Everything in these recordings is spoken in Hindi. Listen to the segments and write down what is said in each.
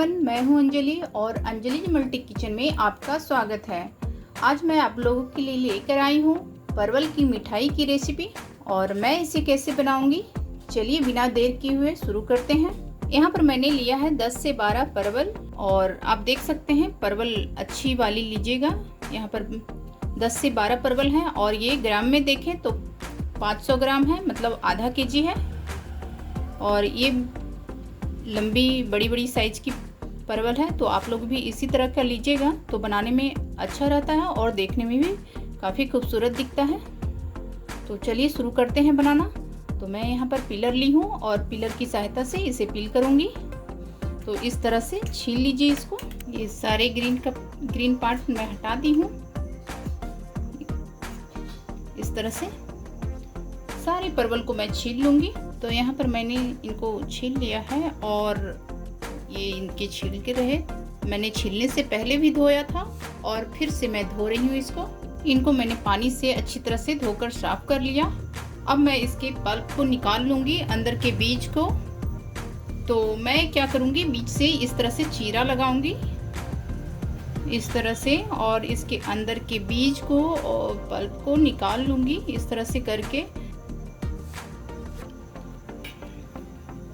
एवरीवन, मैं हूं अंजलि और अंजलि मल्टी किचन में आपका स्वागत है। आज मैं आप लोगों के लिए लेकर आई हूं परवल की मिठाई की रेसिपी और मैं इसे कैसे बनाऊंगी, चलिए बिना देर किए हुए शुरू करते हैं। यहाँ पर मैंने लिया है 10 से 12 परवल और आप देख सकते हैं परवल अच्छी वाली लीजिएगा। यहाँ पर 10 से 12 परवल हैं और ये ग्राम में देखें तो 500 ग्राम है, मतलब आधा केजी है। और ये लंबी बड़ी बड़ी साइज की परवल है, तो आप लोग भी इसी तरह का लीजिएगा तो बनाने में अच्छा रहता है और देखने में भी काफ़ी खूबसूरत दिखता है। तो चलिए शुरू करते हैं बनाना। तो मैं यहाँ पर पीलर ली हूँ और पीलर की सहायता से इसे पील करूँगी। तो इस तरह से छील लीजिए इसको। ये सारे ग्रीन पार्ट मैं हटा दी हूँ। इस तरह से सारे परवल को मैं छील लूँगी। तो यहाँ पर मैंने इनको छील लिया है और ये इनके छिलके रहे, मैंने छीलने से पहले भी धोया था और फिर से मैं धो रही हूँ इसको। इनको मैंने पानी से अच्छी तरह से धोकर साफ कर लिया। अब मैं इसके पल्प को निकाल लूँगी, अंदर के बीज को। तो मैं क्या करूँगी, बीज से इस तरह से चीरा लगाऊंगी इस तरह से, और इसके अंदर के बीज को और पल्प को निकाल लूँगी इस तरह से करके।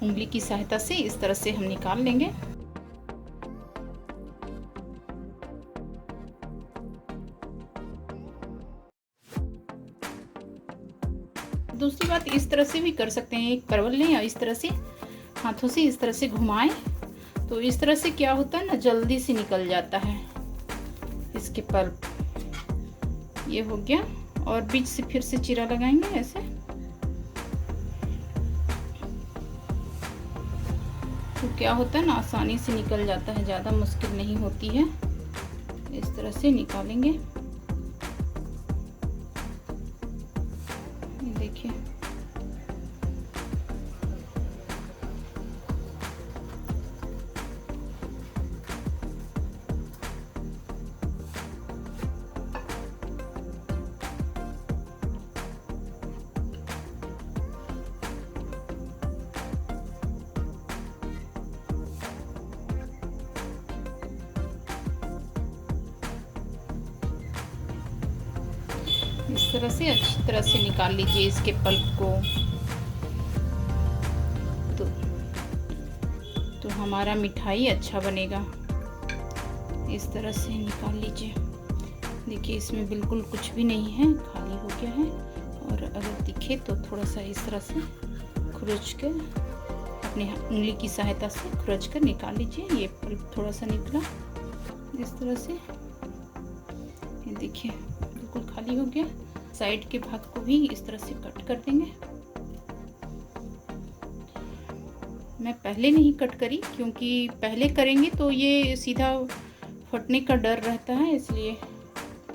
उंगली की सहायता से इस तरह से हम निकाल लेंगे। दूसरी बात, इस तरह से भी कर सकते हैं। एक परवल लें और इस तरह से हाथों से इस तरह से घुमाएं, तो इस तरह से क्या होता है ना, जल्दी से निकल जाता है इसके पल्प। ये हो गया और बीच से फिर से चीरा लगाएंगे ऐसे। तो क्या होता है ना, आसानी से निकल जाता है, ज़्यादा मुश्किल नहीं होती है। इस तरह से निकालेंगे। ये देखिए, इस तरह से अच्छी तरह से निकाल लीजिए इसके पल्प को। तो हमारा मिठाई अच्छा बनेगा। इस तरह से निकाल लीजिए। देखिए, इसमें बिल्कुल कुछ भी नहीं है, खाली हो गया है। और अगर दिखे तो थोड़ा सा इस तरह से खुरच कर, अपनी उंगली की सहायता से खुरच कर निकाल लीजिए। ये पल्प थोड़ा सा निकला इस तरह से। ये देखिए, बिल्कुल खाली हो गया। साइड के भाग को भी इस तरह से कट कर देंगे। मैं पहले नहीं कट करी, क्योंकि पहले करेंगे तो ये सीधा फटने का डर रहता है, इसलिए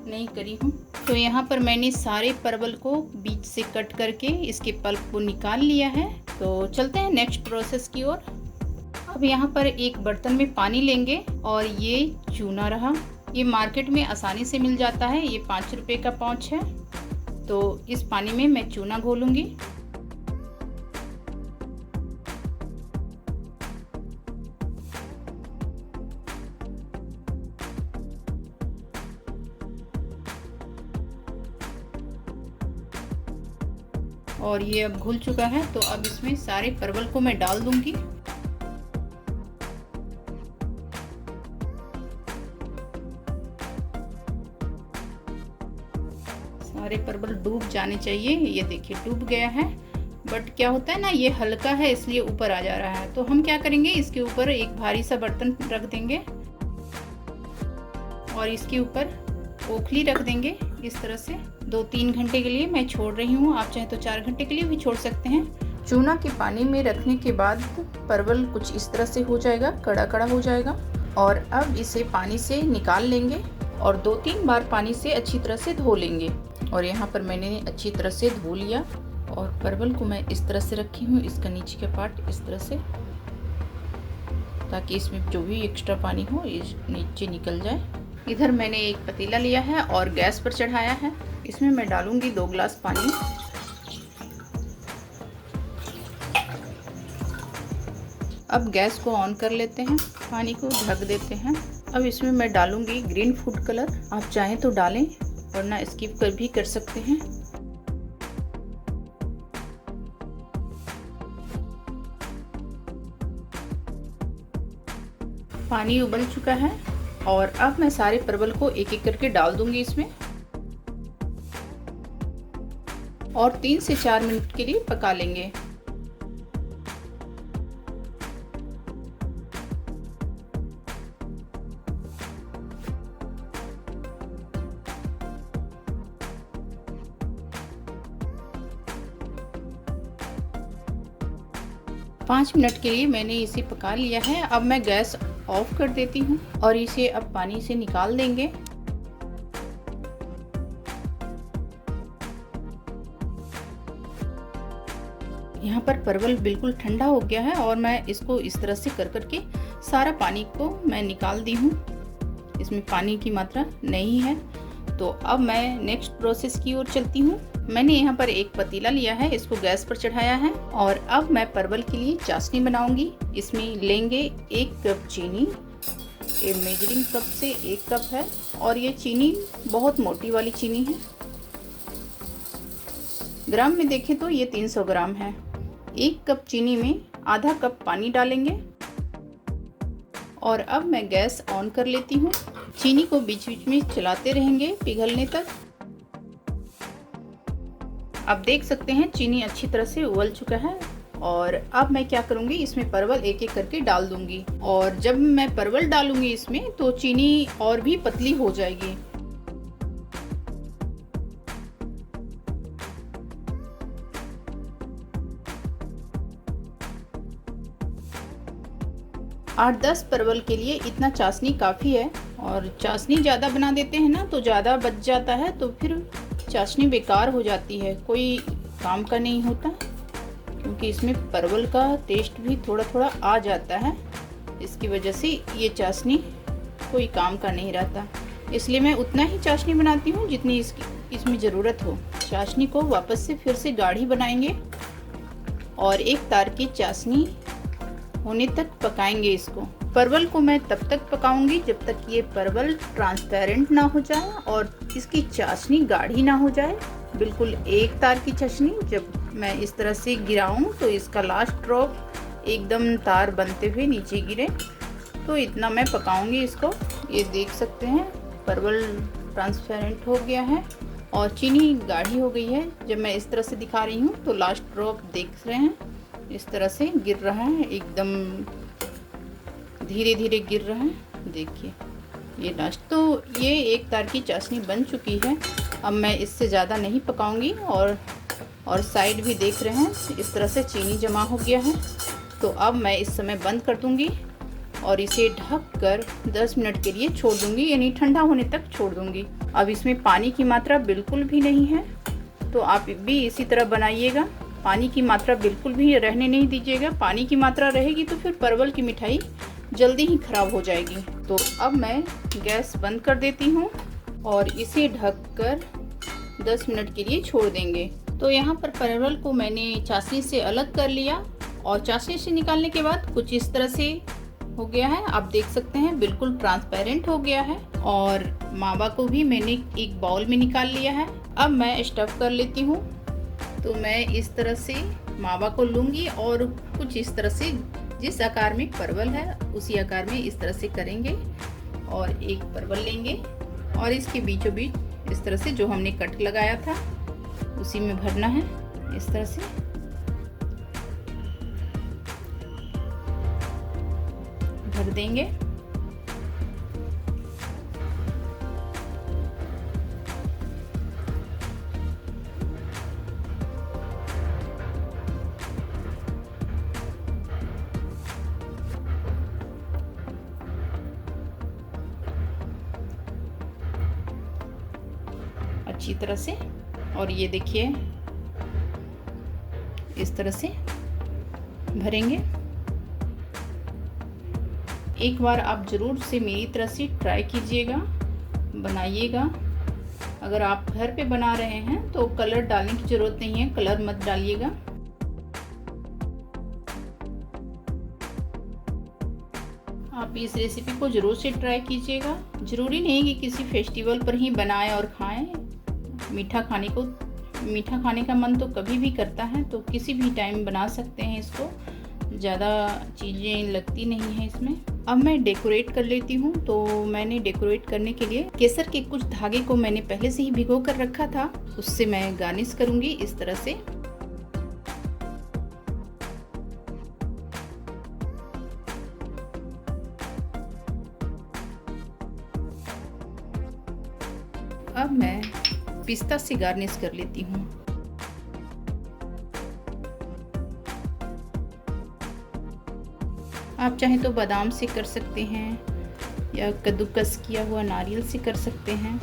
नहीं करी हूँ। तो यहाँ पर मैंने सारे परवल को बीच से कट करके इसके पल्प को निकाल लिया है। तो चलते हैं नेक्स्ट प्रोसेस की ओर। अब यहाँ पर एक बर्तन में पानी लेंगे और ये चूना रहा, ये मार्केट में आसानी से मिल जाता है। ये 5 रुपये का पाउच है। तो इस पानी में मैं चूना घोलूंगी। और ये अब घुल चुका है, तो अब इसमें सारे परवल को मैं डाल दूंगी। सारे परवल डूब जाने चाहिए। ये देखिए, डूब गया है। बट क्या होता है ना, ये हल्का है इसलिए ऊपर आ जा रहा है। तो हम क्या करेंगे, इसके ऊपर एक भारी सा बर्तन रख देंगे और इसके ऊपर ओखली रख देंगे इस तरह से। 2-3 घंटे के लिए मैं छोड़ रही हूँ, आप चाहे तो 4 घंटे के लिए भी छोड़ सकते हैं। चूना के पानी में रखने के बाद परवल कुछ इस तरह से हो जाएगा, कड़ा कड़ा हो जाएगा। और अब इसे पानी से निकाल लेंगे और 2-3 बार पानी से अच्छी तरह से धो लेंगे। और यहाँ पर मैंने अच्छी तरह से धो लिया और परवल को मैं इस तरह से रखी हूँ, इसका नीचे का पार्ट इस तरह से, ताकि इसमें जो भी एक्स्ट्रा पानी हो ये नीचे निकल जाए। इधर मैंने एक पतीला लिया है और गैस पर चढ़ाया है। इसमें मैं डालूंगी 2 गिलास पानी। अब गैस को ऑन कर लेते हैं, पानी को ढक देते हैं। अब इसमें मैं डालूंगी ग्रीन फूड कलर। आप चाहें तो डालें वरना स्किप भी कर सकते हैं। पानी उबल चुका है और अब मैं सारे परवल को एक एक करके डाल दूंगी इसमें और 3 से 4 मिनट के लिए पका लेंगे। पाँच मिनट के लिए मैंने इसे पका लिया है। अब मैं गैस ऑफ कर देती हूँ और इसे अब पानी से निकाल देंगे। यहाँ पर परवल बिल्कुल ठंडा हो गया है और मैं इसको इस तरह से कर करके सारा पानी को मैं निकाल दी हूँ। इसमें पानी की मात्रा नहीं है। तो अब मैं नेक्स्ट प्रोसेस की ओर चलती हूँ। मैंने यहाँ पर एक पतीला लिया है, इसको गैस पर चढ़ाया है और अब मैं परवल के लिए चाशनी बनाऊंगी। इसमें लेंगे 1 कप चीनी, ये मेजरिंग कप से 1 कप है और ये चीनी बहुत मोटी वाली चीनी है। ग्राम में देखें तो ये 300 ग्राम है। 1 कप चीनी में आधा कप पानी डालेंगे और अब मैं गैस ऑन कर लेती हूँ। चीनी को बीच बीच में चलाते रहेंगे पिघलने तक। आप देख सकते हैं चीनी अच्छी तरह से उबल चुका है और अब मैं क्या करूँगी, इसमें परवल एक एक करके डाल दूंगी और जब मैं परवल डालूंगी इसमें तो चीनी और भी पतली हो जाएगी। आठ 10 परवल के लिए इतना चाशनी काफ़ी है और चाशनी ज़्यादा बना देते हैं ना तो ज़्यादा बच जाता है तो फिर चाशनी बेकार हो जाती है, कोई काम का नहीं होता। क्योंकि इसमें परवल का टेस्ट भी थोड़ा थोड़ा आ जाता है, इसकी वजह से ये चाशनी कोई काम का नहीं रहता। इसलिए मैं उतना ही चाशनी बनाती हूँ जितनी इसमें ज़रूरत हो। चाशनी को वापस से फिर से गाढ़ी बनाएंगे और एक तार की चाशनी होने तक पकाएंगे इसको। परवल को मैं तब तक पकाऊंगी जब तक ये परवल ट्रांसपेरेंट ना हो जाए और इसकी चाशनी गाढ़ी ना हो जाए। बिल्कुल एक तार की चाशनी जब मैं इस तरह से गिराऊं तो इसका लास्ट ड्रॉप एकदम तार बनते हुए नीचे गिरे, तो इतना मैं पकाऊंगी इसको। ये देख सकते हैं परवल ट्रांसपेरेंट हो गया है और चीनी गाढ़ी हो गई है। जब मैं इस तरह से दिखा रही हूँ तो लास्ट ड्रॉप देख रहे हैं इस तरह से गिर रहा है, एकदम धीरे धीरे गिर रहा है। देखिए ये लास्ट, तो ये एक तार की चाशनी बन चुकी है। अब मैं इससे ज़्यादा नहीं पकाऊंगी और साइड भी देख रहे हैं इस तरह से चीनी जमा हो गया है। तो अब मैं इस समय बंद कर दूंगी और इसे ढक कर 10 मिनट के लिए छोड़ दूंगी, यानी ठंडा होने तक छोड़ दूंगी। अब इसमें पानी की मात्रा बिल्कुल भी नहीं है, तो आप भी इसी तरह बनाइएगा। पानी की मात्रा बिल्कुल भी रहने नहीं दीजिएगा। पानी की मात्रा रहेगी तो फिर परवल की मिठाई जल्दी ही खराब हो जाएगी। तो अब मैं गैस बंद कर देती हूँ और इसे ढककर 10 मिनट के लिए छोड़ देंगे। तो यहाँ पर परवल को मैंने चाशनी से अलग कर लिया और चाशनी से निकालने के बाद कुछ इस तरह से हो गया है। आप देख सकते हैं बिल्कुल ट्रांसपेरेंट हो गया है और मावा को भी मैंने एक बाउल में निकाल लिया है। अब मैं स्टफ कर लेती हूँ। तो मैं इस तरह से मावा को लूँगी और कुछ इस तरह से जिस आकार में परवल है उसी आकार में इस तरह से करेंगे और एक परवल लेंगे और इसके बीचों बीच इस तरह से जो हमने कट लगाया था उसी में भरना है। इस तरह से भर देंगे। अच्छी तरह से, और ये देखिए इस तरह से भरेंगे। एक बार आप ज़रूर से मेरी तरह से ट्राई कीजिएगा, बनाइएगा। अगर आप घर पे बना रहे हैं तो कलर डालने की ज़रूरत नहीं है, कलर मत डालिएगा। भी इस रेसिपी को ज़रूर से ट्राई कीजिएगा। ज़रूरी नहीं कि किसी फेस्टिवल पर ही बनाएं और खाएं। मीठा खाने का मन तो कभी भी करता है, तो किसी भी टाइम बना सकते हैं इसको। ज़्यादा चीज़ें लगती नहीं हैं इसमें। अब मैं डेकोरेट कर लेती हूँ। तो मैंने डेकोरेट करने के लिए केसर के कुछ धागे को मैंने पहले से ही भिगो कर रखा था, उससे मैं गार्निश करूँगी इस तरह से। अब मैं पिस्ता से गार्निश कर लेती हूँ। आप चाहें तो बादाम से कर सकते हैं या कद्दूकस किया हुआ नारियल से कर सकते हैं।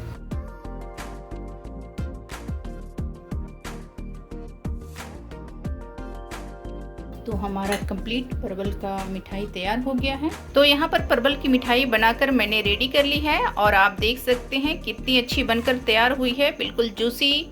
तो हमारा कंप्लीट परवल का मिठाई तैयार हो गया है। तो यहाँ पर परवल की मिठाई बनाकर मैंने रेडी कर ली है और आप देख सकते हैं कितनी अच्छी बनकर तैयार हुई है, बिल्कुल जूसी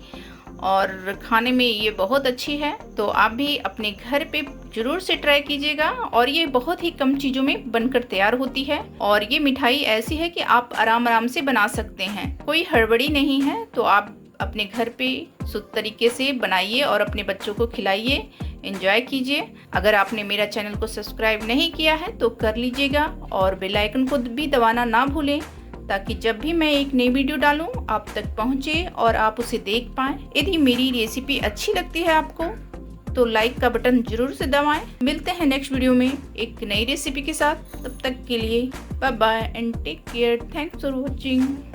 और खाने में ये बहुत अच्छी है। तो आप भी अपने घर पे ज़रूर से ट्राई कीजिएगा और ये बहुत ही कम चीज़ों में बनकर तैयार होती है। और ये मिठाई ऐसी है कि आप आराम से बना सकते हैं, कोई हड़बड़ी नहीं है। तो आप अपने घर पे शुद्ध तरीके से बनाइए और अपने बच्चों को खिलाइए, एंजॉय कीजिए। अगर आपने मेरा चैनल को सब्सक्राइब नहीं किया है तो कर लीजिएगा और बेल आइकन को भी दबाना ना भूलें, ताकि जब भी मैं एक नई वीडियो डालूं आप तक पहुंचे और आप उसे देख पाएं। यदि मेरी रेसिपी अच्छी लगती है आपको तो लाइक का बटन जरूर से दबाएं। मिलते हैं नेक्स्ट वीडियो में एक नई रेसिपी के साथ। तब तक के लिए bye bye and take care. Thanks for watching.